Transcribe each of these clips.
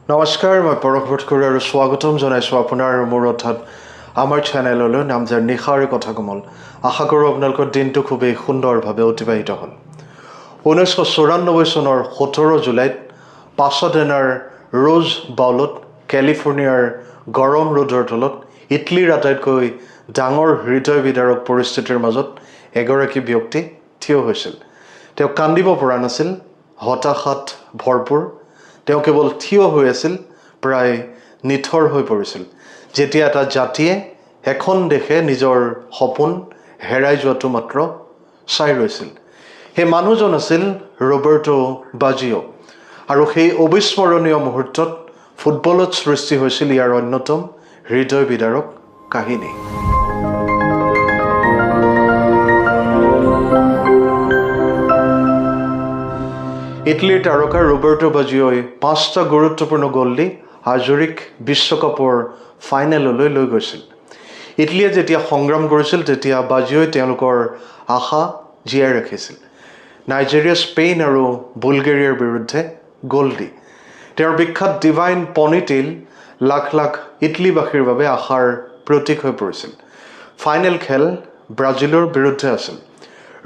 নমস্কাৰ, মই পৰশ ভট্টকৰী আৰু স্বাগতম জনাইছোঁ আপোনাৰ মোৰ অৰ্থাৎ আমাৰ চেনেললৈ নাম যাৰ নিশাৰ কথা কমল। আশা কৰোঁ আপোনালোকৰ দিনটো খুবেই সুন্দৰভাৱে অতিবাহিত হ'ল। 1994 চনৰ 17 জুলাইত পাছাডেনাৰ ৰোজ বাউলত কেলিফৰ্ণিয়াৰ গৰম ৰ'দৰ তলত ইটলীৰ আটাইতকৈ ডাঙৰ হৃদয় বিদাৰক পৰিস্থিতিৰ মাজত এগৰাকী ব্যক্তি থিয় হৈছিল। তেওঁ কান্দিব পৰা নাছিল, হতাশাত ভৰপূৰ। তেওঁ কেৱল থিয় হৈ আছিল, প্ৰায় নিথৰ হৈ পৰিছিল, যেতিয়া এটা জাতিয়ে, এখন দেশে নিজৰ সপোন হেৰাই যোৱাটো মাত্ৰ চাই ৰৈছিল। সেই মানুহজন আছিল ৰবাৰ্টো বাজিঅ'। আৰু সেই অবিস্মৰণীয় মুহূৰ্তত ফুটবলত সৃষ্টি হৈছিল ইয়াৰ অন্যতম হৃদয় বিদাৰক কাহিনী। ইটলীৰ তাৰকা ৰবাৰ্টো বাজিঅ'ই 5টা গুৰুত্বপূৰ্ণ গ'ল দি আজুৰিক বিশ্বকাপৰ ফাইনেললৈ লৈ গৈছিল। ইটলীয়ে যেতিয়া সংগ্ৰাম কৰিছিল তেতিয়া বাজিঅ'ই তেওঁলোকৰ আশা জীয়াই ৰাখিছিল। নাইজেৰিয়া, স্পেইন আৰু বুলগেৰিয়াৰ বিৰুদ্ধে গ'ল দি তেওঁৰ বিখ্যাত ডিভাইন পনিটেইল লাখ লাখ ইটলীবাসীৰ বাবে আশাৰ প্ৰতীক হৈ পৰিছিল। ফাইনেল খেল ব্ৰাজিলৰ বিৰুদ্ধে আছিল।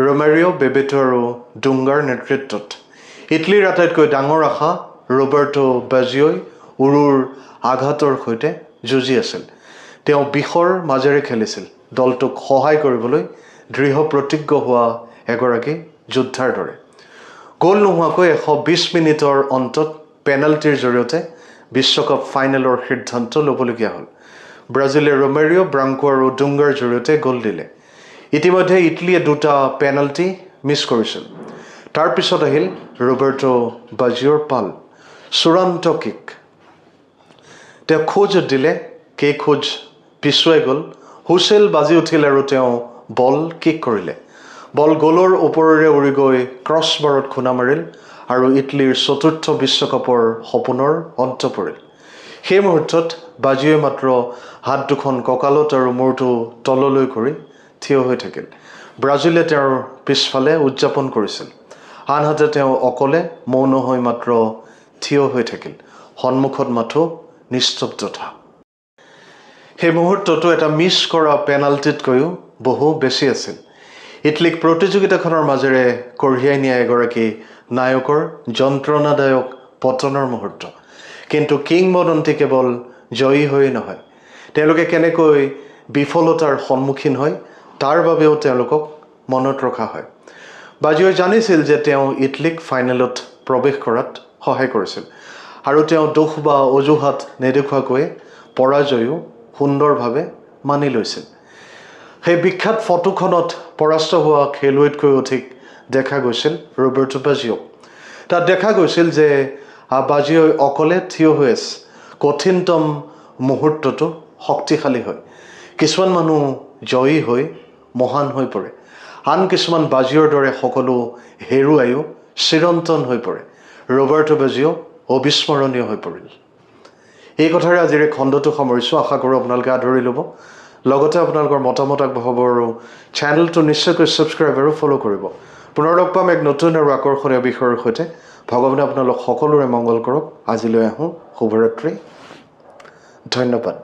ৰোমেৰিঅ', বেবেটো আৰু ডুংগাৰ নেতৃত্বত ইটলীৰ আটাইতকৈ ডাঙৰ আশা ৰবাৰ্টো বাজিঅ'ই উৰুৰ আঘাতৰ সৈতে যুঁজি আছিল। তেওঁ বিষৰ মাজেৰে খেলিছিল, দলটোক সহায় কৰিবলৈ দৃঢ় প্ৰতিজ্ঞ হোৱা এগৰাকী যোদ্ধাৰ দৰে। গ'ল নোহোৱাকৈ 120 মিনিটৰ অন্তত পেনাল্টিৰ জৰিয়তে বিশ্বকাপ ফাইনেলৰ সিদ্ধান্ত ল'বলগীয়া হ'ল। ব্ৰাজিলে ৰোমেৰিঅ', ব্ৰাংকো আৰু ডুংগাৰ জৰিয়তে গ'ল দিলে। ইতিমধ্যে ইটলীয়ে 2টা পেনাল্টি মিছ কৰিছিল। তাৰপিছত আহিল ৰবাৰ্টো বাজিঅ'ৰ পাল, চূড়ান্ত কিক। তেওঁ খোজ দিলে, খোজ পিছুৱাই গ'ল, হুইচেল বাজি উঠিল আৰু তেওঁ বল কিক কৰিলে। বল গ'লৰ ওপৰেৰে উৰি গৈ ক্ৰছবাৰত খুন্দা মাৰিল আৰু ইটলীৰ 4ৰ্থ বিশ্বকাপৰ সপোনৰ অন্ত পৰিল। সেই মুহূৰ্তত বাজিঅ'ই মাত্ৰ হাত দুখন কঁকালত আৰু মূৰটো তললৈ কৰি থিয় হৈ থাকিল। ব্ৰাজিলে তেওঁৰ পিছফালে উদযাপন কৰিছিল, আনহাতে তেওঁ অকলে মৌন হৈ মাত্ৰ থিয় হৈ থাকিল। সন্মুখত মাথো নিস্তব্ধতা। সেই মুহূৰ্তটো এটা মিছ কৰা পেনাল্টিতকৈও বহু বেছি আছিল। ইটলীক প্ৰতিযোগিতাখনৰ মাজেৰে কঢ়িয়াই নিয়া এগৰাকী নায়কৰ যন্ত্ৰণাদায়ক পতনৰ মুহূৰ্ত। কিন্তু কিংবদন্তি কেৱল জয়ী হৈয়ে নহয়, তেওঁলোকে কেনেকৈ বিফলতাৰ সন্মুখীন হয় তাৰ বাবেও তেওঁলোকক মনত ৰখা হয়। বাজিঅ'ই জানিছিল যে তেওঁ ইটলীক ফাইনেলত প্ৰৱেশ কৰাত সহায় কৰিছিল আৰু তেওঁ দোষ বা অজুহাত নেদেখুৱাকৈ পৰাজয়ো সুন্দৰভাৱে মানি লৈছিল। সেই বিখ্যাত ফটোখনত পৰাস্ত হোৱা খেলুৱৈতকৈ অধিক দেখা গৈছিল ৰবাৰ্টো বাজিঅ'ক। তাত দেখা গৈছিল যে বাজিঅ'ই অকলে থিয় হৈ আছে, কঠিনতম মুহূৰ্তটো শক্তিশালী হয়। কিছুমান মানুহ জয়ী হৈ মহান হৈ পৰে, আন কিছুমান বাজিঅ'ৰ দৰে সকলো হেৰুৱাইও চিৰন্তন হৈ পৰে। ৰবাৰ্টো বাজিঅ' অবিস্মৰণীয় হৈ পৰিল। এই কথাৰে আজিৰ এই খণ্ডটো সামৰিছোঁ। আশা কৰোঁ আপোনালোকে আদৰি ল'ব, লগতে আপোনালোকৰ মতামত আগবঢ়াব আৰু চেনেলটো নিশ্চয়কৈ ছাবস্ক্ৰাইব আৰু ফ'ল' কৰিব। পুনৰ লগ পাম এক নতুন আৰু আকৰ্ষণীয় বিষয়ৰ সৈতে। ভগৱানে আপোনালোক সকলোৰে মংগল কৰক। আজিলৈ আহোঁ, শুভৰাত্ৰি, ধন্যবাদ।